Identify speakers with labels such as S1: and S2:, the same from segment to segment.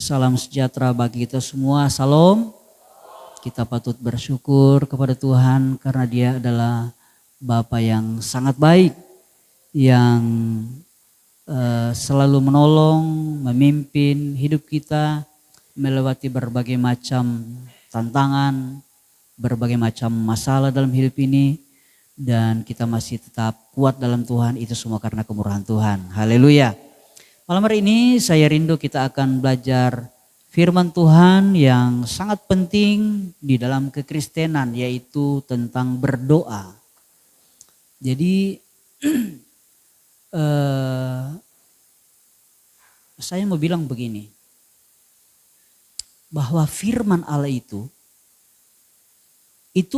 S1: Salam sejahtera bagi kita semua. Salam. Kita patut bersyukur kepada Tuhan karena Dia adalah Bapa yang sangat baik, yang selalu menolong, memimpin hidup kita melewati berbagai macam tantangan, berbagai macam masalah dalam hidup ini, dan kita masih tetap kuat dalam Tuhan. Itu semua karena kemurahan Tuhan. Haleluya. Malam hari ini saya rindu kita akan belajar firman Tuhan yang sangat penting di dalam kekristenan, yaitu tentang berdoa. Jadi saya mau bilang begini, bahwa firman Allah itu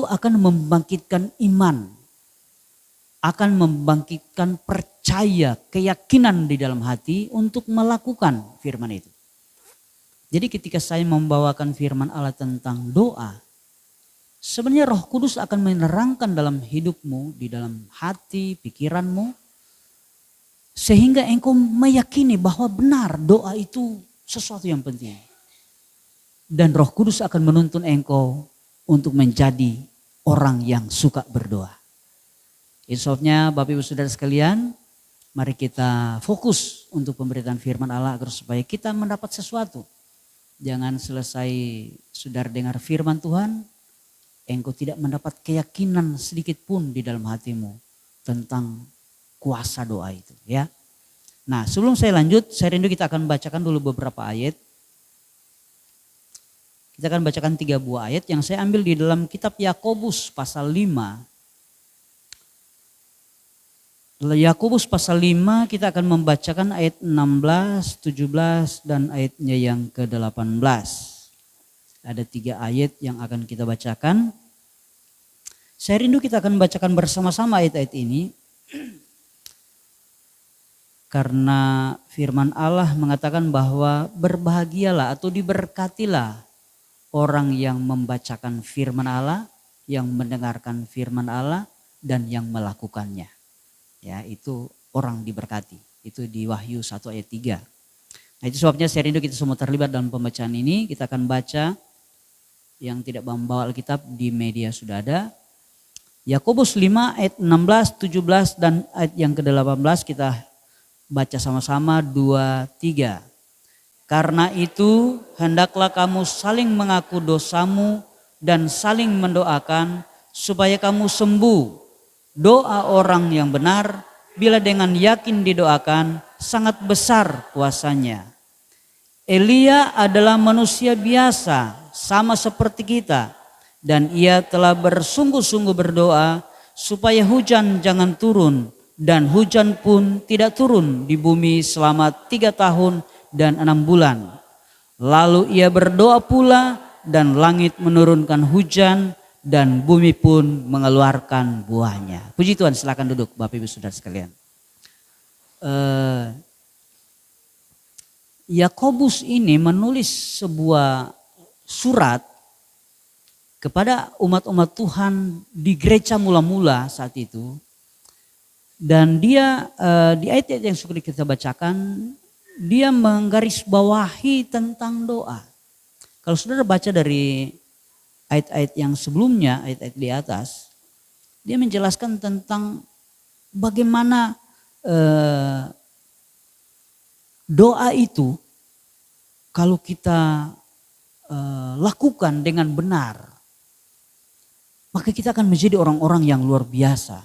S1: akan membangkitkan iman, akan membangkitkan percaya, keyakinan di dalam hati untuk melakukan firman itu. Jadi ketika saya membawakan firman Allah tentang doa, sebenarnya Roh Kudus akan menerangkan dalam hidupmu, di dalam hati, pikiranmu, sehingga engkau meyakini bahwa benar doa itu sesuatu yang penting. Dan Roh Kudus akan menuntun engkau untuk menjadi orang yang suka berdoa. Itu sebabnya Bapak Ibu Saudara sekalian, mari kita fokus untuk pemberitaan firman Allah agar supaya kita mendapat sesuatu. Jangan selesai saudara dengar firman Tuhan, engkau tidak mendapat keyakinan sedikit pun di dalam hatimu tentang kuasa doa itu, ya. Nah, sebelum saya lanjut, saya rindu kita akan bacakan dulu beberapa ayat. Kita akan bacakan 3 buah ayat yang saya ambil di dalam kitab Yakobus pasal 5. Yakobus pasal 5 kita akan membacakan ayat 16, 17 dan ayatnya yang ke-18. Ada 3 ayat yang akan kita bacakan. Saya rindu kita akan bacakan bersama-sama ayat-ayat ini. Karena firman Allah mengatakan bahwa berbahagialah atau diberkatilah orang yang membacakan firman Allah, yang mendengarkan firman Allah dan yang melakukannya. Ya, itu orang diberkati. Itu di Wahyu 1 ayat 3. Nah, itu sebabnya saya rindu kita semua terlibat dalam pembacaan ini. Kita akan baca, yang tidak membawa Alkitab di media sudah ada. Yakobus 5 ayat 16, 17 dan ayat yang ke-18 kita baca sama-sama 2, 3. Karena itu hendaklah kamu saling mengaku dosamu dan saling mendoakan supaya kamu sembuh. Doa orang yang benar bila dengan yakin didoakan sangat besar kuasanya. Elia adalah manusia biasa sama seperti kita, dan ia telah bersungguh-sungguh berdoa supaya hujan jangan turun, dan hujan pun tidak turun di bumi selama 3 tahun dan 6 bulan. Lalu ia berdoa pula dan langit menurunkan hujan dan bumi pun mengeluarkan buahnya. Puji Tuhan, silakan duduk Bapak Ibu Saudara sekalian. Yakobus ini menulis sebuah surat kepada umat-umat Tuhan di gereja mula-mula saat itu. Dan dia di ayat-ayat yang sudah kita bacakan, dia menggarisbawahi tentang doa. Kalau saudara baca dari ayat-ayat yang sebelumnya, ayat-ayat di atas, dia menjelaskan tentang bagaimana doa itu kalau kita lakukan dengan benar, maka kita akan menjadi orang-orang yang luar biasa,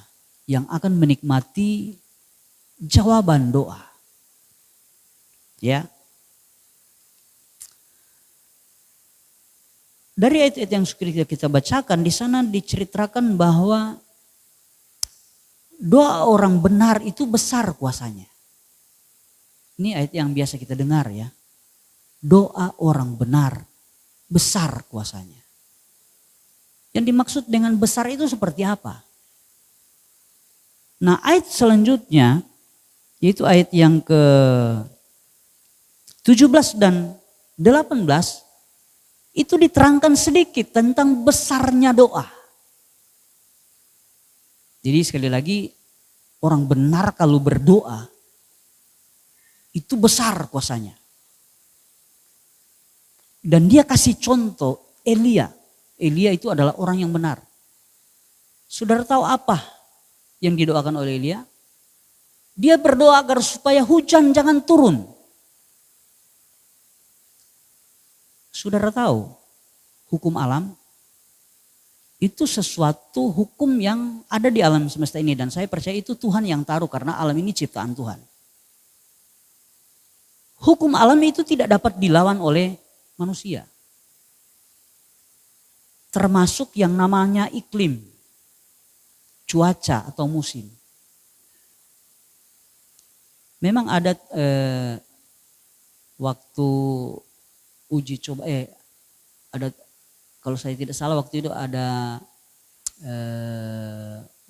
S1: yang akan menikmati jawaban doa. Ya. Dari ayat-ayat yang sudah kita bacakan, di sana diceritakan bahwa doa orang benar itu besar kuasanya. Ini ayat yang biasa kita dengar ya. Doa orang benar besar kuasanya. Yang dimaksud dengan besar itu seperti apa? Nah, ayat selanjutnya yaitu ayat yang ke-17 dan 18 itu diterangkan sedikit tentang besarnya doa. Jadi sekali lagi, orang benar kalau berdoa itu besar kuasanya. Dan dia kasih contoh Elia. Elia itu adalah orang yang benar. Saudara tahu apa yang didoakan oleh Elia? Dia berdoa agar supaya hujan jangan turun. Saudara tahu hukum alam itu sesuatu hukum yang ada di alam semesta ini. Dan saya percaya itu Tuhan yang taruh karena alam ini ciptaan Tuhan. Hukum alam itu tidak dapat dilawan oleh manusia. Termasuk yang namanya iklim, cuaca atau musim. Memang ada waktu uji coba, ada, kalau saya tidak salah waktu itu ada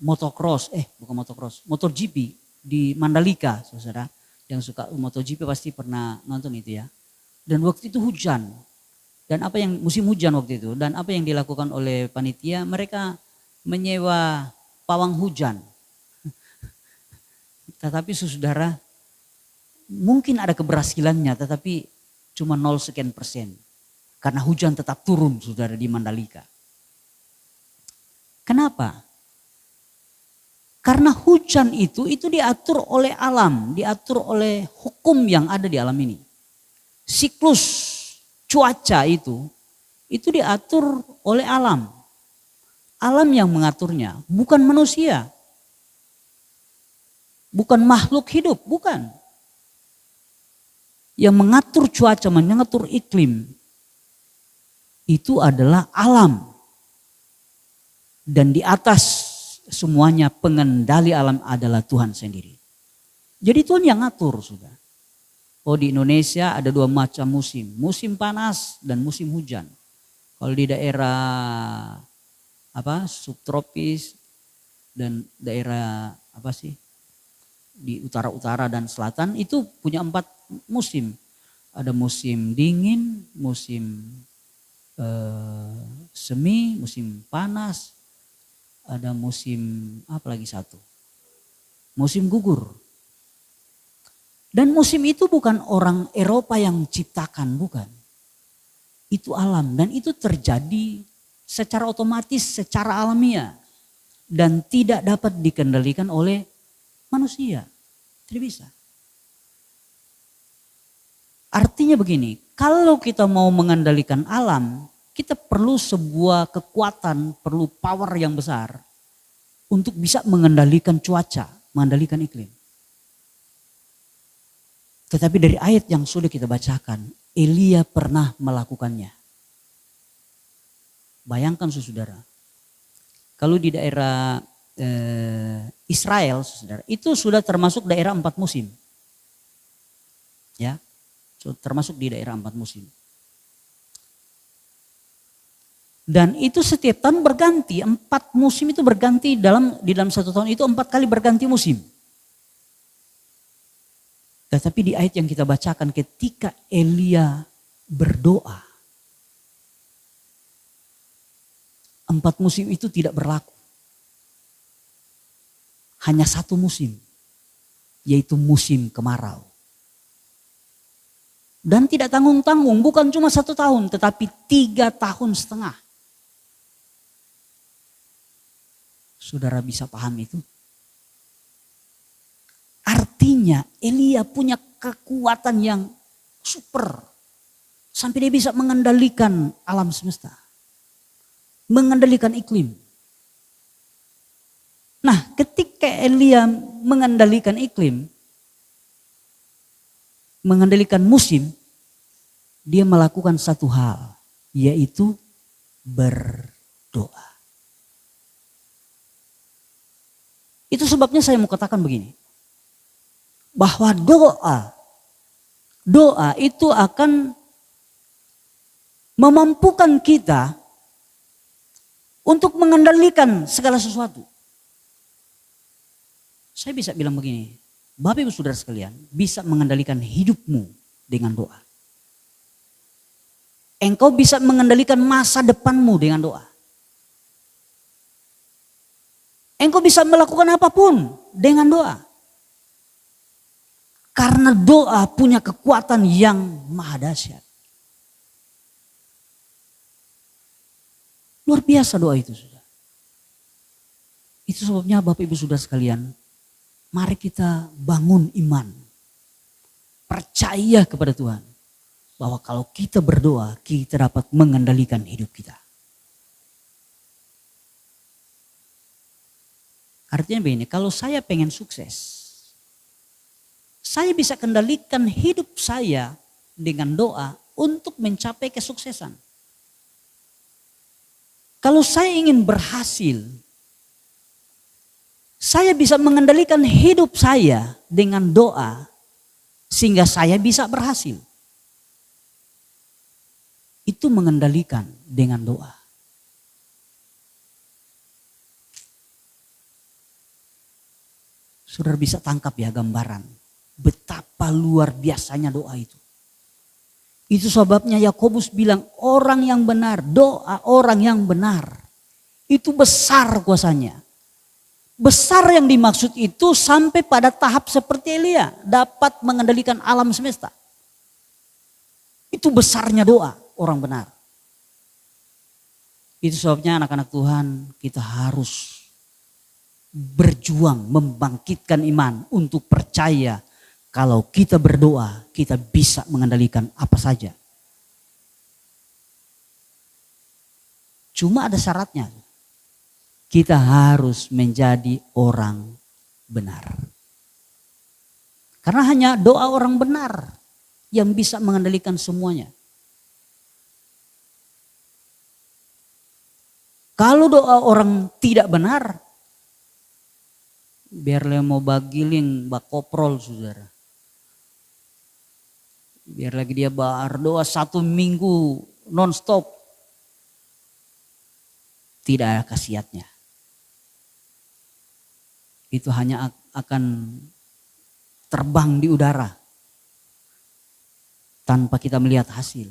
S1: motocross, bukan motocross, MotoGP di Mandalika, saudara. Yang suka MotoGP pasti pernah nonton itu ya. Dan waktu itu hujan. Dan apa yang musim hujan waktu itu. Dan apa yang dilakukan oleh panitia, mereka menyewa pawang hujan. Tetapi saudara, mungkin ada keberhasilannya tetapi cuma 0 sekian persen. Karena hujan tetap turun saudara di Mandalika. Kenapa? Karena hujan itu diatur oleh alam, diatur oleh hukum yang ada di alam ini. Siklus cuaca itu diatur oleh alam. Alam yang mengaturnya, bukan manusia. Bukan makhluk hidup, bukan. Yang mengatur cuaca, mengatur iklim, itu adalah alam. Dan di atas semuanya pengendali alam adalah Tuhan sendiri. Jadi Tuhan yang ngatur sudah. Oh, di Indonesia ada 2 macam musim. Musim panas dan musim hujan. Kalau di daerah subtropis dan daerah di utara dan selatan itu punya 4 musim. Ada musim dingin, musim semi, musim panas. Ada musim musim gugur. Dan musim itu bukan orang Eropa yang ciptakan, bukan. Itu alam dan itu terjadi secara otomatis, secara alamiah. Dan tidak dapat dikendalikan oleh manusia. Tidak bisa. Artinya begini, kalau kita mau mengendalikan alam, kita perlu sebuah kekuatan, perlu power yang besar untuk bisa mengendalikan cuaca, mengendalikan iklim. Tetapi dari ayat yang sudah kita bacakan, Elia pernah melakukannya. Bayangkan saudara, kalau di daerah Israel, saudara, itu sudah termasuk daerah 4 musim. Ya, termasuk di daerah 4 musim. Dan itu setiap tahun berganti, 4 musim itu berganti di dalam 1 tahun itu 4 kali berganti musim. Tetapi di ayat yang kita bacakan ketika Elia berdoa, 4 musim itu tidak berlaku. Hanya 1 musim, yaitu musim kemarau. Dan tidak tanggung-tanggung, bukan cuma 1 tahun, tetapi 3,5 tahun. Saudara bisa paham itu? Artinya Elia punya kekuatan yang super. Sampai dia bisa mengendalikan alam semesta. Mengendalikan iklim. Nah, ketika Elia mengendalikan iklim, mengendalikan musim, dia melakukan satu hal, yaitu berdoa. Itu sebabnya saya mau katakan begini, bahwa doa itu akan memampukan kita untuk mengendalikan segala sesuatu. Saya bisa bilang begini, Bapak Ibu Saudara sekalian bisa mengendalikan hidupmu dengan doa. Engkau bisa mengendalikan masa depanmu dengan doa. Engkau bisa melakukan apapun dengan doa. Karena doa punya kekuatan yang maha dahsyat. Luar biasa doa itu, sudah. Itu sebabnya Bapak Ibu Saudara sekalian, mari kita bangun iman. Percaya kepada Tuhan. Bahwa kalau kita berdoa, kita dapat mengendalikan hidup kita. Artinya begini, kalau saya pengen sukses, saya bisa kendalikan hidup saya dengan doa untuk mencapai kesuksesan. Kalau saya ingin berhasil, saya bisa mengendalikan hidup saya dengan doa sehingga saya bisa berhasil. Itu mengendalikan dengan doa. Saudara bisa tangkap ya gambaran betapa luar biasanya doa itu. Itu sebabnya Yakobus bilang orang yang benar, doa orang yang benar itu besar kuasanya. Besar yang dimaksud itu sampai pada tahap seperti Elia dapat mengendalikan alam semesta. Itu besarnya doa orang benar. Itu sebabnya anak-anak Tuhan kita harus berjuang membangkitkan iman untuk percaya kalau kita berdoa kita bisa mengendalikan apa saja. Cuma ada syaratnya. Kita harus menjadi orang benar. Karena hanya doa orang benar yang bisa mengendalikan semuanya. Kalau doa orang tidak benar, biarlah mau bagiling, bakoprol saudara. Biar lagi dia berdoa 1 minggu non-stop. Tidak ada khasiatnya. Itu hanya akan terbang di udara. Tanpa kita melihat hasil.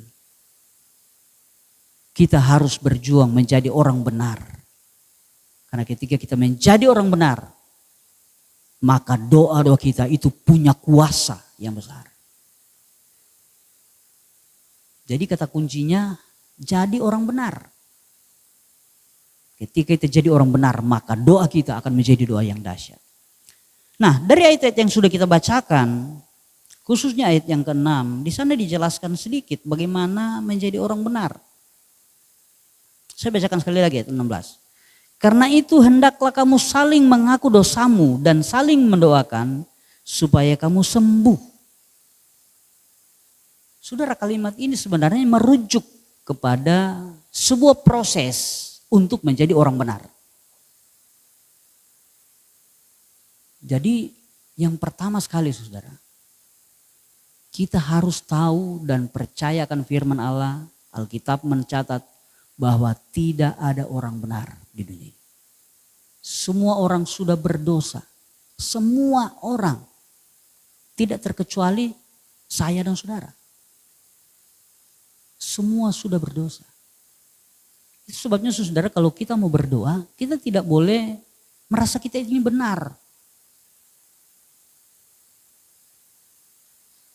S1: Kita harus berjuang menjadi orang benar. Karena ketika kita menjadi orang benar, maka doa-doa kita itu punya kuasa yang besar. Jadi kata kuncinya jadi orang benar. Ketika kita jadi orang benar maka doa kita akan menjadi doa yang dahsyat. Nah dari ayat-ayat yang sudah kita bacakan, khususnya ayat yang ke-6, di sana dijelaskan sedikit bagaimana menjadi orang benar. Saya bacakan sekali lagi ayat 16. Karena itu hendaklah kamu saling mengaku dosamu dan saling mendoakan supaya kamu sembuh. Saudara, kalimat ini sebenarnya merujuk kepada sebuah proses untuk menjadi orang benar. Jadi yang pertama sekali saudara, kita harus tahu dan percayakan firman Allah. Alkitab mencatat bahwa tidak ada orang benar di dunia. Semua orang sudah berdosa. Semua orang. Tidak terkecuali saya dan saudara. Semua sudah berdosa. Itu sebabnya saudara kalau kita mau berdoa, kita tidak boleh merasa kita ini benar.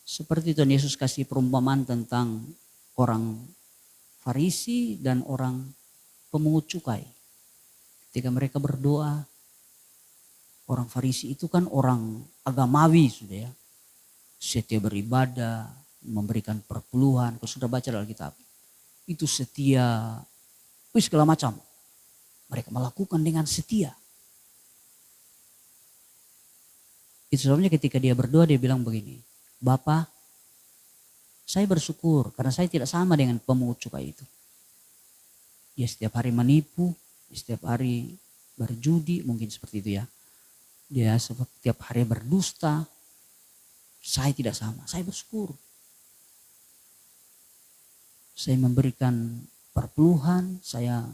S1: Seperti Tuhan Yesus kasih perumpamaan tentang orang Farisi dan orang pemungut cukai. Ketika mereka berdoa, orang Farisi itu kan orang agamawi sudah ya. Setia beribadah, memberikan perpuluhan. Kalau sudah baca dalam Alkitab, itu setia, segala macam. Mereka melakukan dengan setia. Itu sebabnya ketika dia berdoa dia bilang begini, Bapa, saya bersyukur karena saya tidak sama dengan pemungut cukai itu. Dia setiap hari menipu, setiap hari berjudi, mungkin seperti itu ya. Dia setiap hari berdusta. Saya tidak sama, saya bersyukur. Saya memberikan perpuluhan, saya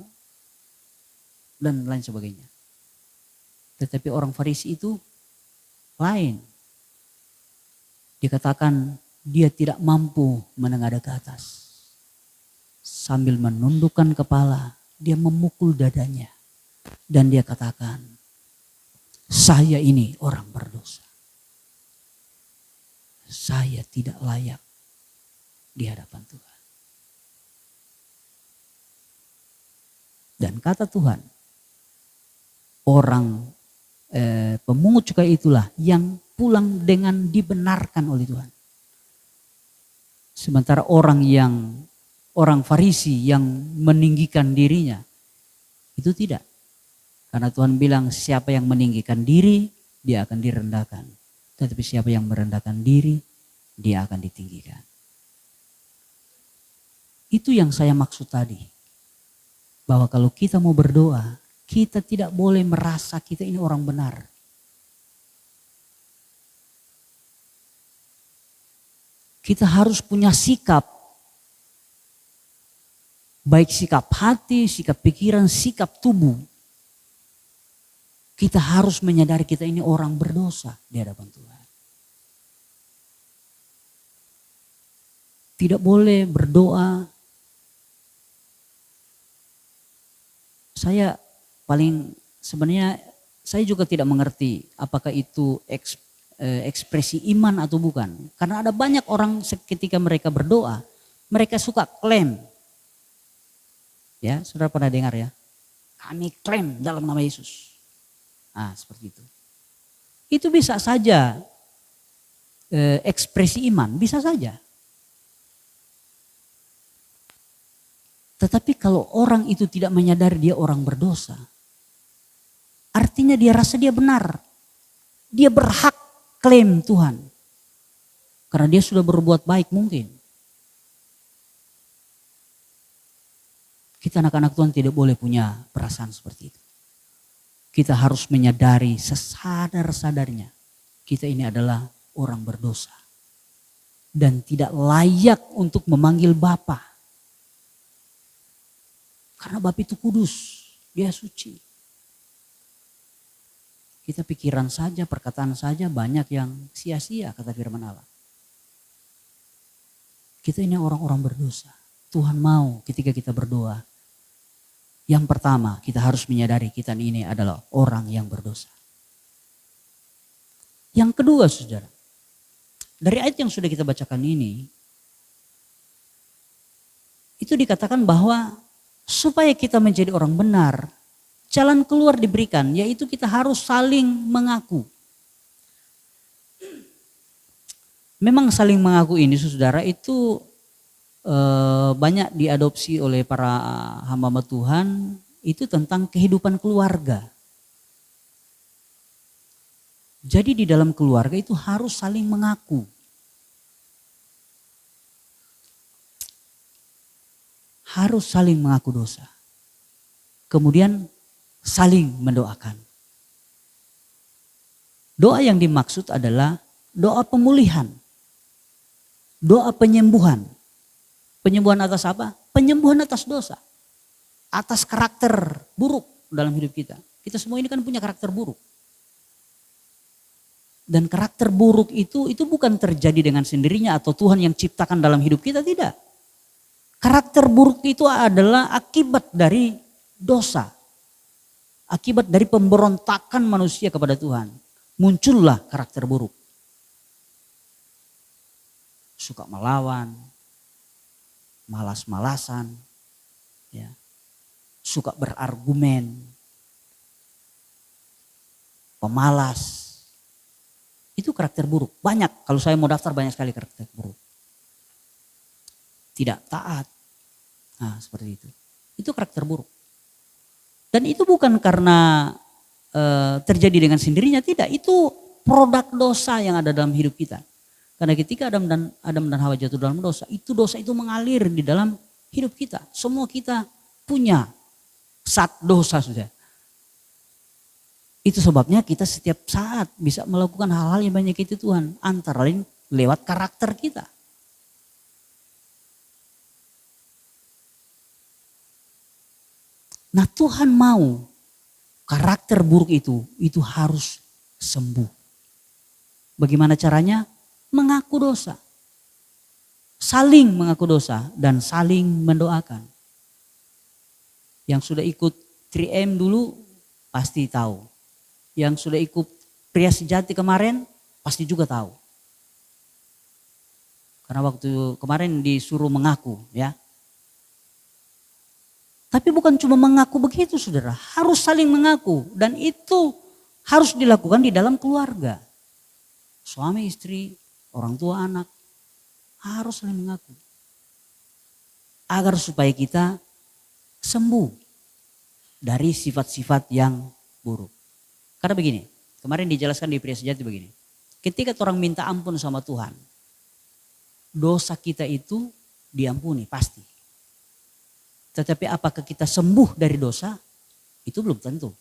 S1: dan lain sebagainya. Tetapi orang Farisi itu lain. Dikatakan dia tidak mampu menengadah ke atas. Sambil menundukkan kepala, dia memukul dadanya. Dan dia katakan, saya ini orang berdosa. Saya tidak layak di hadapan Tuhan. Dan kata Tuhan, orang pemungut cukai itulah yang pulang dengan dibenarkan oleh Tuhan. Sementara orang Farisi yang meninggikan dirinya, itu tidak. Karena Tuhan bilang siapa yang meninggikan diri, dia akan direndahkan. Tetapi siapa yang merendahkan diri, dia akan ditinggikan. Itu yang saya maksud tadi. Bahwa kalau kita mau berdoa, kita tidak boleh merasa kita ini orang benar. Kita harus punya sikap. Baik sikap hati, sikap pikiran, sikap tubuh. Kita harus menyadari kita ini orang berdosa di hadapan Tuhan. Tidak boleh berdoa. Sebenarnya saya juga tidak mengerti apakah itu ekspresi iman atau bukan. Karena ada banyak orang ketika mereka berdoa, mereka suka klaim. Ya, saudara pernah dengar ya? Kami klaim dalam nama Yesus. Seperti itu. Itu bisa saja ekspresi iman, bisa saja. Tetapi kalau orang itu tidak menyadari dia orang berdosa, artinya dia rasa dia benar. Dia berhak klaim Tuhan. Karena dia sudah berbuat baik mungkin. Kita anak-anak Tuhan tidak boleh punya perasaan seperti itu. Kita harus menyadari sesadar-sadarnya. Kita ini adalah orang berdosa. Dan tidak layak untuk memanggil Bapa. Karena Bapa itu kudus, dia suci. Kita pikiran saja, perkataan saja banyak yang sia-sia kata firman Allah. Kita ini orang-orang berdosa. Tuhan mau ketika kita berdoa. Yang pertama kita harus menyadari kita ini adalah orang yang berdosa. Yang kedua saudara. Dari ayat yang sudah kita bacakan ini. Itu dikatakan bahwa supaya kita menjadi orang benar, jalan keluar diberikan, yaitu kita harus saling mengaku. Memang saling mengaku ini saudara itu banyak diadopsi oleh para hamba Tuhan, itu tentang kehidupan keluarga. Jadi di dalam keluarga itu harus saling mengaku. Harus saling mengaku dosa. Kemudian saling mendoakan. Doa yang dimaksud adalah doa pemulihan. Doa penyembuhan. Penyembuhan atas apa? Penyembuhan atas dosa. Atas karakter buruk dalam hidup kita. Kita semua ini kan punya karakter buruk. Dan karakter buruk itu bukan terjadi dengan sendirinya atau Tuhan yang ciptakan dalam hidup kita, tidak. Karakter buruk itu adalah akibat dari dosa. Akibat dari pemberontakan manusia kepada Tuhan. Muncullah karakter buruk. Suka melawan, malas-malasan, ya, suka berargumen, pemalas. Itu karakter buruk. Banyak, kalau saya mau daftar banyak sekali karakter buruk. Tidak taat. Nah seperti itu. Itu karakter buruk. Dan itu bukan karena terjadi dengan sendirinya, tidak. Itu produk dosa yang ada dalam hidup kita. Karena ketika Adam dan Hawa jatuh dalam dosa itu mengalir di dalam hidup kita. Semua kita punya zat dosa sudah. Itu sebabnya kita setiap saat bisa melakukan hal-hal yang banyak itu Tuhan. Antara lain lewat karakter kita. Nah Tuhan mau karakter buruk itu harus sembuh. Bagaimana caranya? Mengaku dosa. Saling mengaku dosa dan saling mendoakan. Yang sudah ikut 3M dulu pasti tahu. Yang sudah ikut pria sejati kemarin pasti juga tahu. Karena waktu kemarin disuruh mengaku ya. Tapi bukan cuma mengaku begitu saudara, harus saling mengaku. Dan itu harus dilakukan di dalam keluarga. Suami, istri, orang tua, anak harus saling mengaku. Agar supaya kita sembuh dari sifat-sifat yang buruk. Karena begini, kemarin dijelaskan di Pria Sejati begini. Ketika orang minta ampun sama Tuhan, dosa kita itu diampuni pasti. Tetapi apakah kita sembuh dari dosa? Itu belum tentu.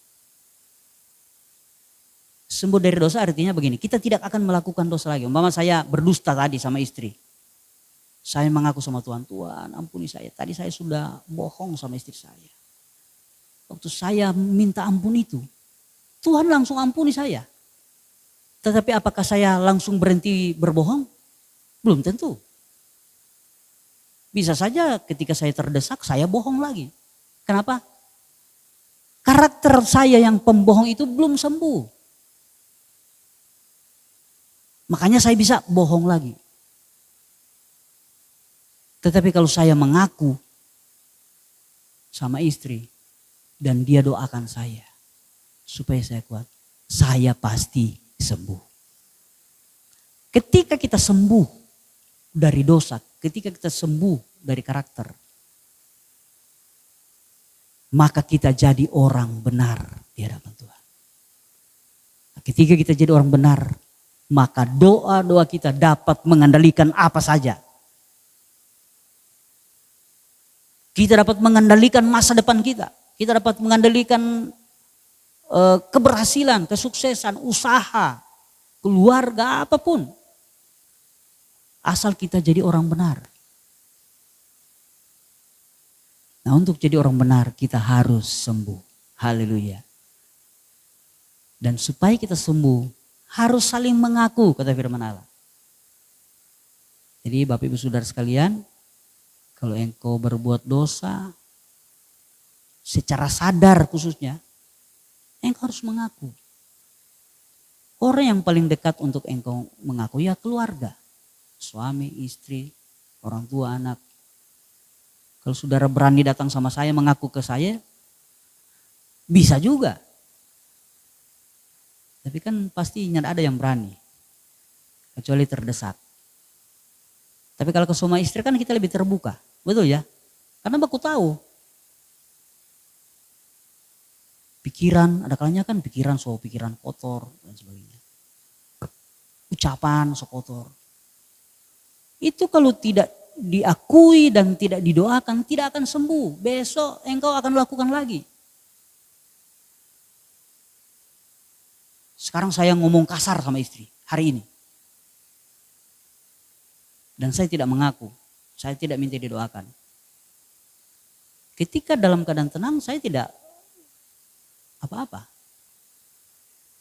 S1: Sembuh dari dosa artinya begini, kita tidak akan melakukan dosa lagi. Umpama saya berdusta tadi sama istri. Saya mengaku sama Tuhan, Tuhan ampuni saya. Tadi saya sudah bohong sama istri saya. Waktu saya minta ampun itu, Tuhan langsung ampuni saya. Tetapi apakah saya langsung berhenti berbohong? Belum tentu. Bisa saja ketika saya terdesak, saya bohong lagi. Kenapa? Karakter saya yang pembohong itu belum sembuh. Makanya saya bisa bohong lagi. Tetapi kalau saya mengaku sama istri dan dia doakan saya supaya saya kuat, saya pasti sembuh. Ketika kita sembuh dari dosa, ketika kita sembuh dari karakter, maka kita jadi orang benar di hadapan Tuhan. Ketika kita jadi orang benar, maka doa-doa kita dapat mengendalikan apa saja. Kita dapat mengendalikan masa depan kita. Kita dapat mengendalikan keberhasilan, kesuksesan, usaha, keluarga, apapun. Asal kita jadi orang benar. Nah, untuk jadi orang benar kita harus sembuh. Haleluya. Dan supaya kita sembuh harus saling mengaku, kata firman Allah. Jadi Bapak Ibu Saudara sekalian, kalau engkau berbuat dosa secara sadar khususnya, engkau harus mengaku. Orang yang paling dekat untuk engkau mengaku ya keluarga. Suami, istri, orang tua, anak. Kalau saudara berani datang sama saya mengaku ke saya, bisa juga. Tapi kan pasti ada yang berani. Kecuali terdesak. Tapi kalau ke semua istri kan kita lebih terbuka. Betul ya? Karena aku tahu. Pikiran, ada kalanya kan pikiran kotor dan sebagainya. Ucapan kotor. Itu kalau tidak diakui dan tidak didoakan tidak akan sembuh. Besok engkau akan lakukan lagi. Sekarang saya ngomong kasar sama istri hari ini. Dan saya tidak mengaku. Saya tidak minta didoakan. Ketika dalam keadaan tenang saya tidak apa-apa.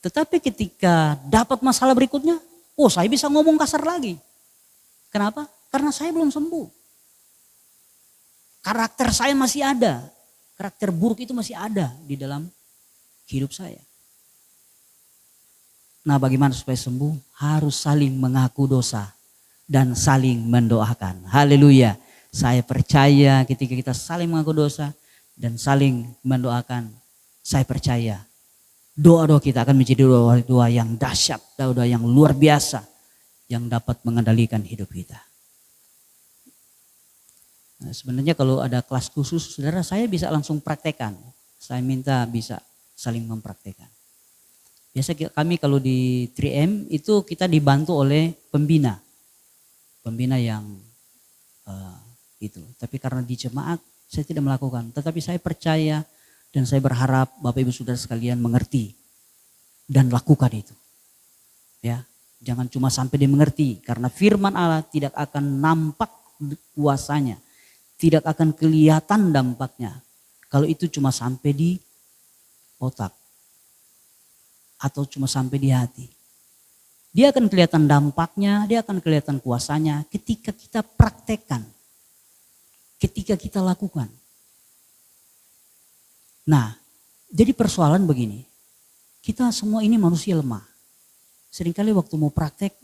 S1: Tetapi ketika dapat masalah berikutnya, saya bisa ngomong kasar lagi. Kenapa? Karena saya belum sembuh. Karakter saya masih ada. Karakter buruk itu masih ada di dalam hidup saya. Nah, bagaimana supaya sembuh? Harus saling mengaku dosa dan saling mendoakan. Haleluya. Saya percaya ketika kita saling mengaku dosa dan saling mendoakan, saya percaya doa-doa kita akan menjadi doa-doa yang dahsyat, doa-doa yang luar biasa yang dapat mengendalikan hidup kita. Nah, sebenarnya kalau ada kelas khusus, saudara, saya bisa langsung praktekkan. Saya minta bisa saling mempraktekkan. Biasa kami kalau di 3M itu kita dibantu oleh pembina. Pembina yang itu. Tapi karena di jemaat saya tidak melakukan. Tetapi saya percaya dan saya berharap Bapak Ibu Saudara sekalian mengerti dan lakukan itu. Ya, jangan cuma sampai dimengerti karena firman Allah tidak akan nampak kuasanya, tidak akan kelihatan dampaknya kalau itu cuma sampai di otak atau cuma sampai di hati. Dia akan kelihatan dampaknya, dia akan kelihatan kuasanya ketika kita praktekkan, ketika kita lakukan. Nah, jadi persoalan begini, kita semua ini manusia lemah. Seringkali waktu mau praktek,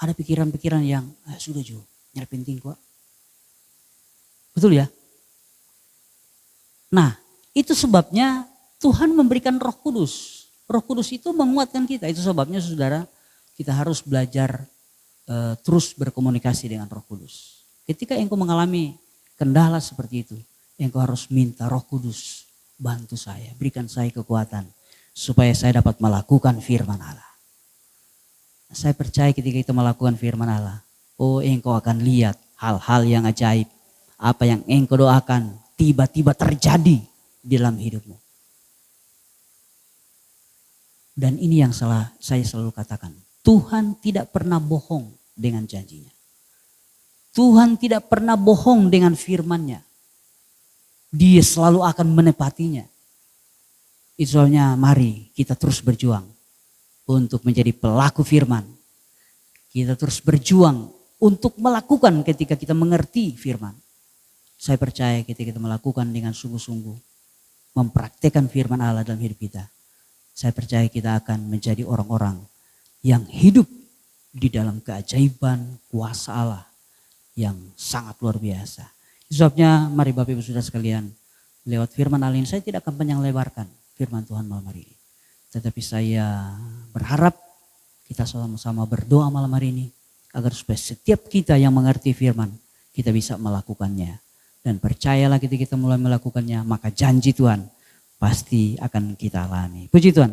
S1: ada pikiran-pikiran yang sudah Jo, nyari penting kok. Betul ya? Nah, itu sebabnya Tuhan memberikan Roh Kudus. Roh Kudus itu menguatkan kita. Itu sebabnya saudara, kita harus belajar terus berkomunikasi dengan Roh Kudus. Ketika engkau mengalami kendala seperti itu, engkau harus minta Roh Kudus, bantu saya, berikan saya kekuatan supaya saya dapat melakukan firman Allah. Saya percaya ketika kita melakukan firman Allah, engkau akan lihat hal-hal yang ajaib. Apa yang engkau doakan tiba-tiba terjadi di dalam hidupmu. Dan ini yang saya selalu katakan. Tuhan tidak pernah bohong dengan janjinya. Tuhan tidak pernah bohong dengan firman-Nya. Dia selalu akan menepatinya. Itu soalnya mari kita terus berjuang untuk menjadi pelaku firman. Kita terus berjuang untuk melakukan ketika kita mengerti firman. Saya percaya ketika kita melakukan dengan sungguh-sungguh, mempraktekkan firman Allah dalam hidup kita, saya percaya kita akan menjadi orang-orang yang hidup di dalam keajaiban kuasa Allah yang sangat luar biasa. Sebabnya mari Bapak Ibu Saudara sekalian, lewat firman Allah ini saya tidak akan panjang lebarkan firman Tuhan malam hari ini. Tetapi saya berharap kita sama-sama berdoa malam hari ini agar supaya setiap kita yang mengerti firman, kita bisa melakukannya. Dan percayalah ketika kita mulai melakukannya, maka janji Tuhan pasti akan kita alami. Puji Tuhan.